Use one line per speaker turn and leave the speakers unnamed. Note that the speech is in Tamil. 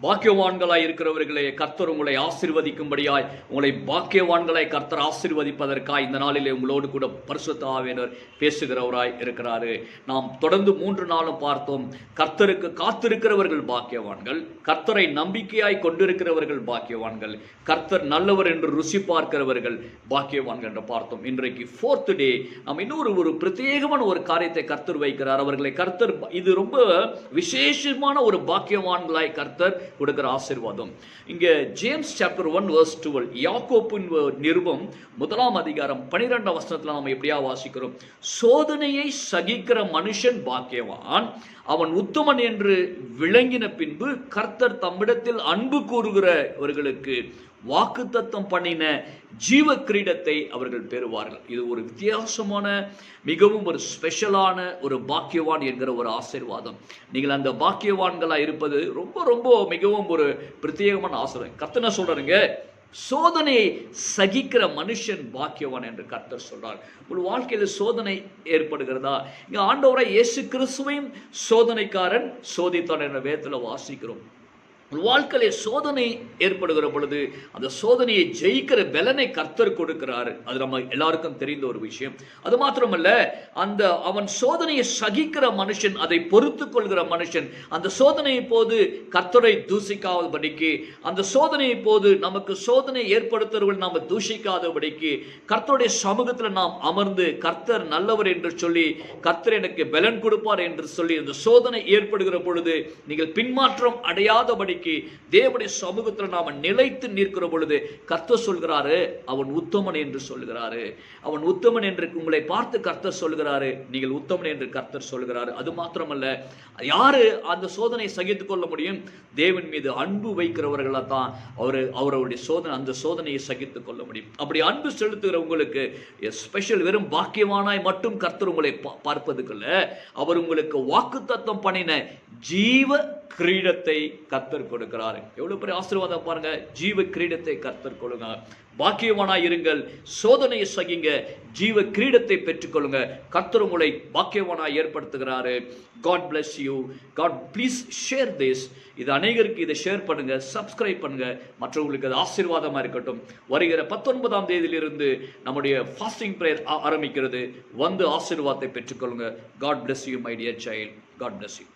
பாக்கியவான்களாய் இருக்கிறவர்களே, கர்த்தர் உங்களை ஆசீர்வதிக்கும்படியாய், உங்களை பாக்கியவான்களாய் கர்த்தர் ஆசீர்வதிப்பதற்காய் இந்த நாளிலே உங்களோடு கூட பரிசுத்த ஆவியானவர் பேசுகிறவராய் இருக்கிறாரு. நாம் தொடர்ந்து 3 நாளும் பார்த்தோம். கர்த்தருக்கு காத்திருக்கிறவர்கள் பாக்கியவான்கள், கர்த்தரை நம்பிக்கையாய் கொண்டிருக்கிறவர்கள் பாக்கியவான்கள், கர்த்தர் நல்லவர் என்று ருசி பார்க்கிறவர்கள் பாக்கியவான்கள் என்று பார்த்தோம். இன்றைக்கு 4th டே நாம் இன்னொரு பிரத்யேகமான ஒரு காரியத்தை கர்த்தர் வைக்கிறார். அவர்களை கர்த்தர், இது ரொம்ப விசேஷமான ஒரு பாக்கியவான்களாய் கர்த்தர் கொடுக்கிற ஆசீர்வாதம். இங்க ஜேம்ஸ் சாப்டர் 1 verse 12, யாக்கோபின் நிருபம் 1ஆம் அதிகாரம் 12ஆம் வசனத்துல நாம் எப்படியா வாசிக்கிறோம், சோதனையை சகிக்கிற மனுஷன் பாக்கியவான், அவன் உத்தமன் என்று விளங்கின பின்பு கர்த்தர் தம்மிடத்தில் அன்பு கூறுகிறவர்களுக்கு வாக்குத்தத்தம் பண்ணின ஜீவ கிரீடத்தை அவர்கள் பெறுவார்கள். இது ஒரு வித்தியாசமான, மிகவும் ஒரு ஸ்பெஷலான ஒரு பாக்கியவான் என்கிற ஒரு ஆசீர்வாதம். நீங்கள் அந்த பாக்கியவான்களா இருப்பது ரொம்ப ரொம்ப மிகவும் ஒரு பிரத்யேகமான ஆசீர்வாதம். கர்த்தர் சொல்றாருங்க, சோதனையை சகிக்கிற மனுஷன் பாக்கியவான் என்று கர்த்தர் சொல்றார். ஒரு வாழ்க்கையில் சோதனை ஏற்படுகிறதா? இங்க ஆண்டவராய் இயேசு கிறிஸ்துவையும் சோதனைக்காரன் சோதித்தான் என்ற வேதத்துல வாசிக்கிறோம். வாழ்க்கையிலே சோதனை ஏற்படுகிற பொழுது அந்த சோதனையை ஜெயிக்கிற பலனை கர்த்தர் கொடுக்கிறார். அது நம்ம எல்லாருக்கும் தெரிந்த ஒரு விஷயம். அது மாத்திரமல்ல, அவன் சோதனையை சகிக்கிற மனுஷன், அதை பொறுத்து கொள்கிற மனுஷன், அந்த சோதனையை போது கர்த்தரை தூசிக்காதபடிக்கு, அந்த சோதனையை போது நமக்கு சோதனை ஏற்படுத்துறவர்கள் நாம் தூஷிக்காதபடிக்கு கர்த்தருடைய சமூகத்தில் நாம் அமர்ந்து, கர்த்தர் நல்லவர் என்று சொல்லி, கர்த்தர் எனக்கு பலன் கொடுப்பார் என்று சொல்லி, அந்த சோதனை ஏற்படுகிற பொழுது நீங்கள் பின்மாற்றம் அடையாதபடி தேவனுடைய சமூகத்தில் நாம நிலைத்து நிற்கிற பொழுது கர்த்தர் சொல்கிறாரு, அவன் உத்தமன் என்று சொல்கிறாரு. அவன் உத்தமன் என்று உங்களை பார்த்து கர்த்தர் சொல்கிறாரு, நீங்கள் உத்தமன் என்று கர்த்தர் சொல்கிறாரு. அது மாத்திரமல்ல, யாரு அந்த சோதனை சகித்துக் கொள்ள முடியும்? தேவன் மீது அன்பு வைக்கிறவர்களா தான் அவருடைய அந்த சோதனையை சகித்துக் கொள்ள முடியும். அப்படி அன்பு செலுத்துகிற உங்களுக்கு ஸ்பெஷல், வெறும் பாக்கியவானாய் மட்டும் கர்த்தர் உங்களை பார்ப்பதுக்குள்ள, அவர் உங்களுக்கு வாக்குத்தத்தம் பண்ணின ஜீவ கிரீடத்தை கர்த்தர் கொடுக்கிறார். எவ்வளவு பெரிய ஆசீர்வாதம் பாருங்க. ஜீவ கிரீடத்தை கர்த்தர் கொடுங்க. பாக்கியவானாய் இருங்கள், சோதனையை சகிங்க, ஜீவ கிரீடத்தை பெற்றுக்கொள்ளுங்க. கர்த்தர் உங்களை பாக்கியவானாய் ஏற்படுத்துகிறாரு. God bless you. God please share this. இது அநேகருக்கு இதை ஷேர் பண்ணுங்க, சப்ஸ்கிரைப் பண்ணுங்க, மற்றவங்களுக்கு அது ஆசீர்வாதமா இருக்கட்டும். வருகிற 19ஆம் தேதியிலிருந்து நம்முடைய ஃபாஸ்டிங் பிரேயர் ஆரம்பிக்கிறது. வந்து ஆசீர்வாதத்தை பெற்றுக்கொள்ளுங்க. God bless you my dear child. God bless you.